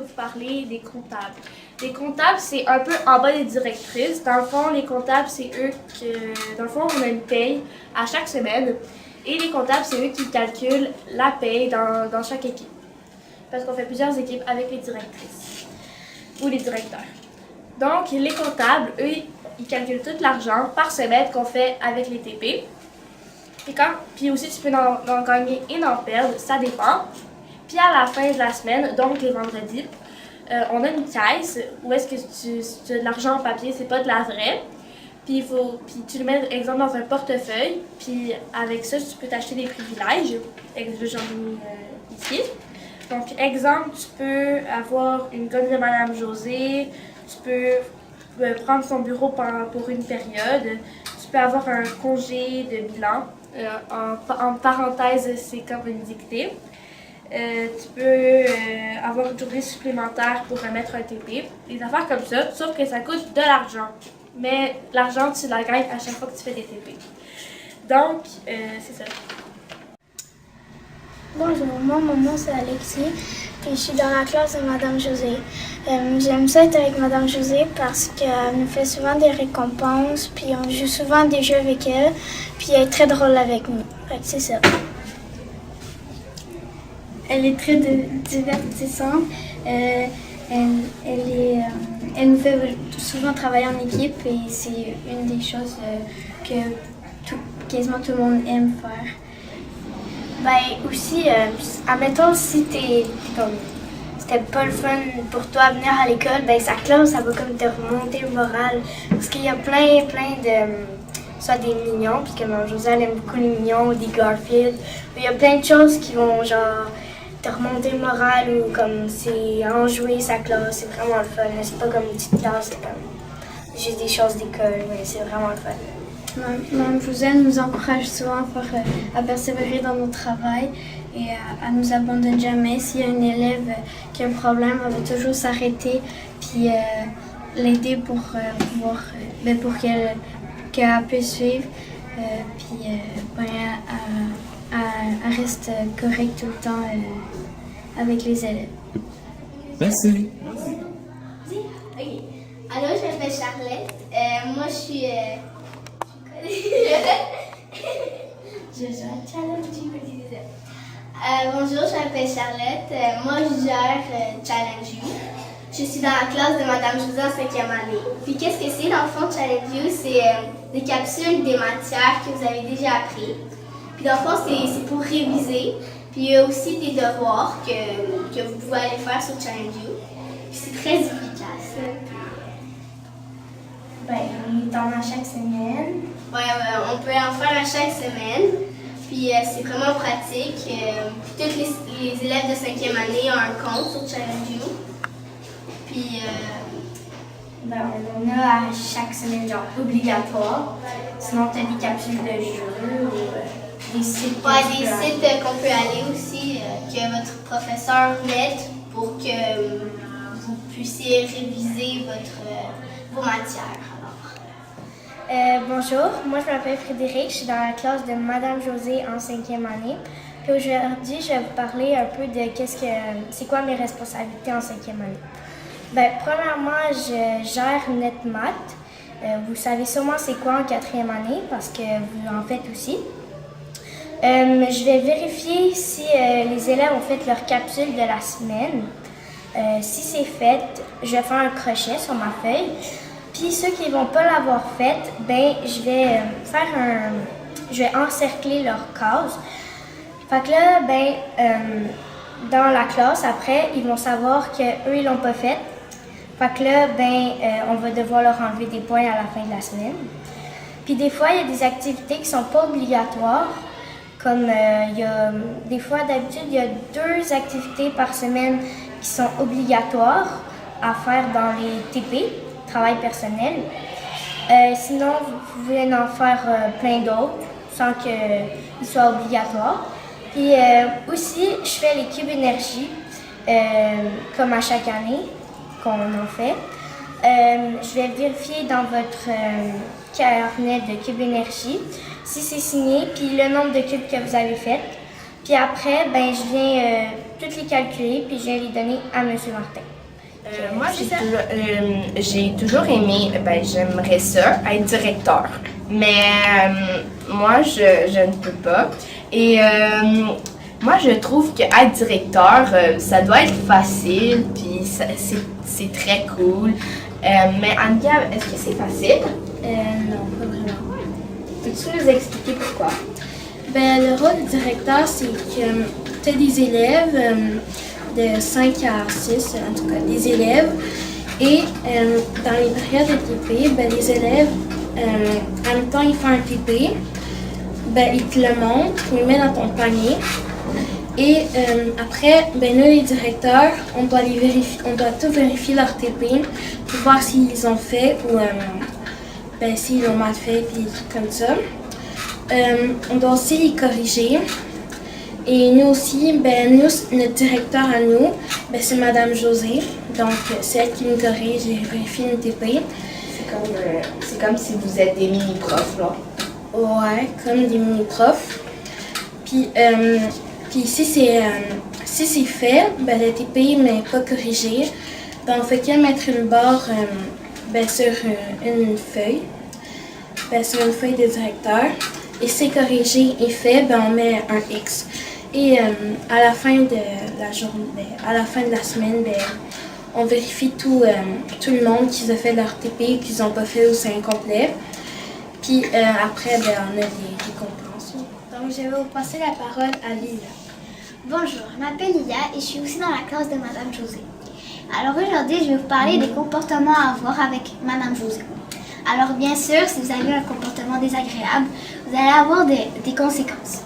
vous parler des comptables. Les comptables, c'est un peu en bas des directrices. Dans le fond, les comptables, c'est eux que, dans le fond, on a une paye à chaque semaine. Et les comptables, c'est eux qui calculent la paye dans chaque équipe. Parce qu'on fait plusieurs équipes avec les directrices ou les directeurs. Donc, les comptables, eux, ils calculent tout l'argent par semaine qu'on fait avec les TP. Puis aussi, tu peux en gagner et en perdre, ça dépend. Puis à la fin de la semaine, donc les vendredis, on a une caisse où est-ce que tu as de l'argent en papier, c'est pas de la vraie. Puis tu le mets, exemple, dans un portefeuille. Puis avec ça, tu peux t'acheter des privilèges. J'en ai mis ici. Donc, exemple, tu peux avoir une gomme de Madame Josée. Tu peux prendre son bureau pour une période. Tu peux avoir un congé de bilan. En parenthèse, c'est comme une dictée. Tu peux avoir une journée supplémentaire pour remettre un TP. Des affaires comme ça, sauf que ça coûte de l'argent. Mais l'argent, tu la gagnes à chaque fois que tu fais des TP. Donc, c'est ça. Bonjour, mon nom c'est Alexis et je suis dans la classe de Madame Josée. J'aime ça être avec Madame Josée parce qu'elle nous fait souvent des récompenses, puis on joue souvent des jeux avec elle, puis elle est très drôle avec nous. Fait que c'est ça. Elle est très divertissante. Elle nous fait souvent travailler en équipe et c'est une des choses que quasiment tout le monde aime faire. Ben aussi, admettons si c'était pas le fun pour toi de venir à l'école, ben sa classe, ça va comme te remonter le moral. Parce qu'il y a plein de, soit des mignons, puis que Josée elle aime beaucoup les mignons, ou des Garfield. Il y a plein de choses qui vont genre te remonter le moral ou comme c'est enjouer sa classe, c'est vraiment le fun. C'est pas comme une petite classe, c'est comme juste des choses d'école, mais c'est vraiment le fun. Mme Josée nous encourage souvent à persévérer dans notre travail et à nous abandonner jamais. S'il y a un élève qui a un problème, elle va toujours s'arrêter puis l'aider pour qu'elle puisse suivre. Elle reste correcte tout le temps avec les élèves. Merci. Ok. Alors, je m'appelle Charlotte. Moi, je suis... Je challenge you. Bonjour, je m'appelle Charlotte. Moi, je gère Challenge You. Je suis dans la classe de Madame Josée en 5e année. Puis, qu'est-ce que c'est dans le fond, Challenge You? C'est des capsules, des matières que vous avez déjà appris. Puis, dans le fond, c'est pour réviser. Puis, il y a aussi des devoirs que vous pouvez aller faire sur Challenge You. Puis, c'est très efficace. Ben, on en a chaque semaine. Ouais, on peut en faire à chaque semaine. Puis c'est vraiment pratique. Tous les élèves de 5e année ont un compte sur Challenge You. Puis ben, on a à chaque semaine genre obligatoire. Sinon, tu as des capsules de jeux ou des sites. Ouais, des sites qu'on peut aller aussi, que votre professeur mette pour que vous puissiez réviser vos matières. Bonjour, moi je m'appelle Frédéric, je suis dans la classe de Madame Josée en 5e année. Puis aujourd'hui, je vais vous parler un peu de c'est quoi mes responsabilités en 5e année. Ben, premièrement, je gère NetMath. Vous savez sûrement c'est quoi en 4e année parce que vous en faites aussi. Je vais vérifier si les élèves ont fait leur capsule de la semaine. Si c'est fait, je vais faire un crochet sur ma feuille. Puis ceux qui ne vont pas l'avoir faite, ben je vais je vais encercler leur case. Fait que là, dans la classe, après, ils vont savoir qu'eux, ils l'ont pas faite. Fait que là, on va devoir leur enlever des points à la fin de la semaine. Puis des fois, il y a des activités qui sont pas obligatoires. Comme des fois, d'habitude, il y a 2 activités par semaine qui sont obligatoires à faire dans les TP. Travail personnel. Sinon, vous pouvez en faire plein d'autres sans qu'ils soient obligatoires. Puis aussi, je fais les cubes énergie comme à chaque année qu'on en fait. Je vais vérifier dans votre carnet de cubes énergie si c'est signé, puis le nombre de cubes que vous avez fait. Puis après, je viens toutes les calculer, puis je viens les donner à M. Martin. Moi, j'ai toujours aimé, j'aimerais ça, être directeur. Mais moi, je ne peux pas. Et moi, je trouve qu'être directeur, ça doit être facile, puis c'est très cool. Mais Annika, est-ce que c'est facile? Non, pas vraiment. Peux-tu nous expliquer pourquoi? Le rôle du directeur, c'est que tu as des élèves de 5 à 6, en tout cas des élèves. Et dans les périodes de TP, les élèves, en même temps, ils font un TP, ils te le montrent, ils le mettent dans ton panier. Et après, nous, les directeurs, on doit tout vérifier leur TP pour voir s'ils ont fait ou s'ils l'ont mal fait, puis des trucs comme ça. On doit aussi les corriger. Et nous aussi, notre directeur à nous, c'est Madame Josée. Donc, c'est elle qui nous corrige et vérifie nos TP. C'est comme si vous êtes des mini-profs, là. Ouais, comme des mini-profs. Puis si c'est fait, le TP n'est pas corrigé, on fait que mettre une barre sur une feuille. Sur une feuille de directeur. Et c'est corrigé et fait, on met un X. Et à la fin de la journée, à la fin de la semaine, on vérifie tout le monde qu'ils ont fait leur TP, qu'ils n'ont pas fait ou c'est incomplet. Puis après, on a des récompenses. Donc, je vais vous passer la parole à Lila. Bonjour, je m'appelle Lila et je suis aussi dans la classe de Madame Josée. Alors aujourd'hui, je vais vous parler des comportements à avoir avec Madame Josée. Alors bien sûr, si vous avez un comportement désagréable, vous allez avoir des conséquences.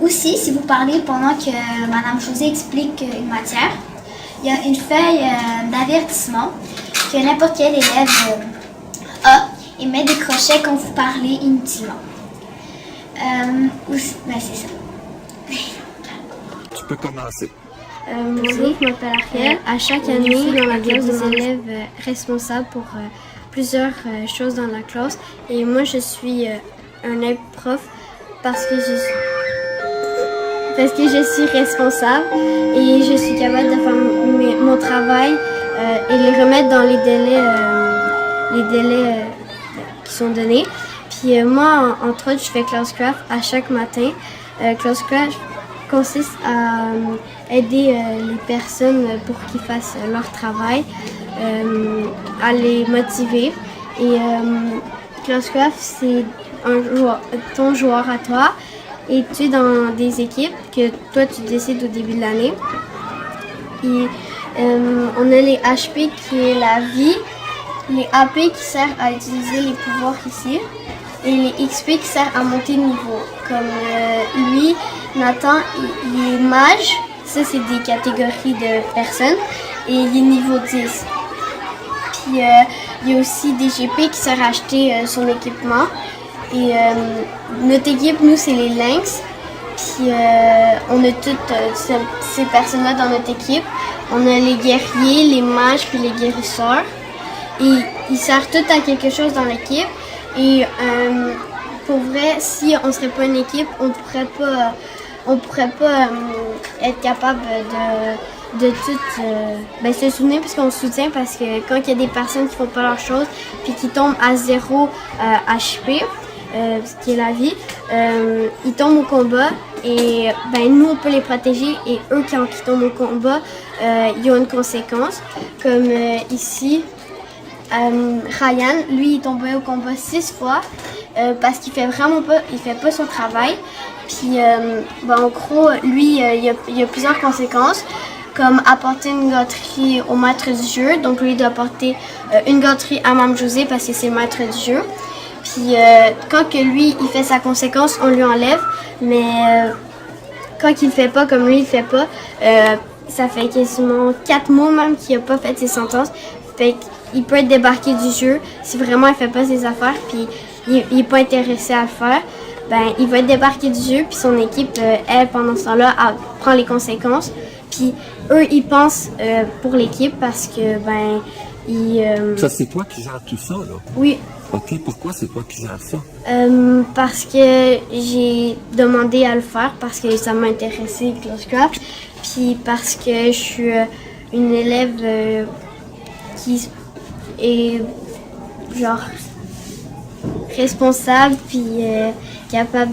Aussi, si vous parlez pendant que Madame Josée explique une matière, il y a une feuille d'avertissement que n'importe quel élève a et met des crochets quand vous parlez inutilement. C'est ça. Tu peux commencer. Bonjour, je m'appelle Ariel. À chaque année, dans la classe des élèves responsables pour plusieurs choses dans la classe. Et moi, je suis un élève prof parce que je suis responsable et je suis capable de faire mon travail et les remettre dans les délais qui sont donnés. Puis moi, entre autres, je fais Classcraft à chaque matin. Classcraft consiste à aider les personnes pour qu'ils fassent leur travail, à les motiver. Et Classcraft, c'est ton joueur à toi. Et tu es dans des équipes que toi, tu décides au début de l'année. Et on a les HP qui est la vie, les AP qui servent à utiliser les pouvoirs ici, et les XP qui servent à monter de niveau. Comme lui, Nathan, il est mage, ça c'est des catégories de personnes, et il est niveau 10. Puis il y a aussi des GP qui servent à acheter son équipement. Et notre équipe, nous, c'est les Lynx. Puis on a toutes ces personnes-là dans notre équipe. On a les guerriers, les mages, puis les guérisseurs. Et ils servent tous à quelque chose dans l'équipe. Et pour vrai, si on ne serait pas une équipe, on pourrait pas être capable de tout se soutenir parce qu'on se soutient parce que quand il y a des personnes qui font pas leur chose puis qui tombent à 0 HP, ce qui est la vie, ils tombent au combat et nous on peut les protéger et eux quand ils tombent au combat, ils ont une conséquence comme ici. Ryan, lui, il est tombé au combat 6 fois parce qu'il fait pas son travail. Puis, en gros, lui, il y a plusieurs conséquences, comme apporter une gâterie au maître du jeu. Donc, lui, il doit apporter une gâterie à Mme Josée parce que c'est le maître du jeu. Puis, quand que lui, il fait sa conséquence, on lui enlève. Mais quand il le fait pas, comme lui, il le fait pas, ça fait quasiment 4 mois même qu'il n'a pas fait ses sentences. Fait qu'il peut être débarqué du jeu si vraiment il fait pas ses affaires puis il n'est pas intéressé à le faire. Il va être débarqué du jeu puis son équipe, elle, pendant ce temps-là, elle prend les conséquences. Puis eux, ils pensent pour l'équipe parce que, Ça, c'est toi qui gères tout ça, là? Oui. OK, pourquoi c'est toi qui gères ça? Parce que j'ai demandé à le faire parce que ça m'a intéressé, Classcraft. Puis parce que je une élève qui est genre responsable puis capable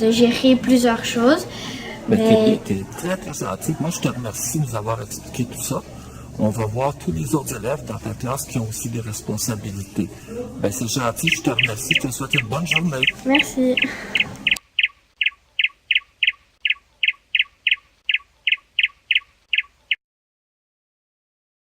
de gérer plusieurs choses. Mais t'es très, très gentil. Moi, je te remercie de nous avoir expliqué tout ça. On va voir tous les autres élèves dans ta classe qui ont aussi des responsabilités. Ben, c'est gentil, je te remercie. Je te souhaite une bonne journée. Merci.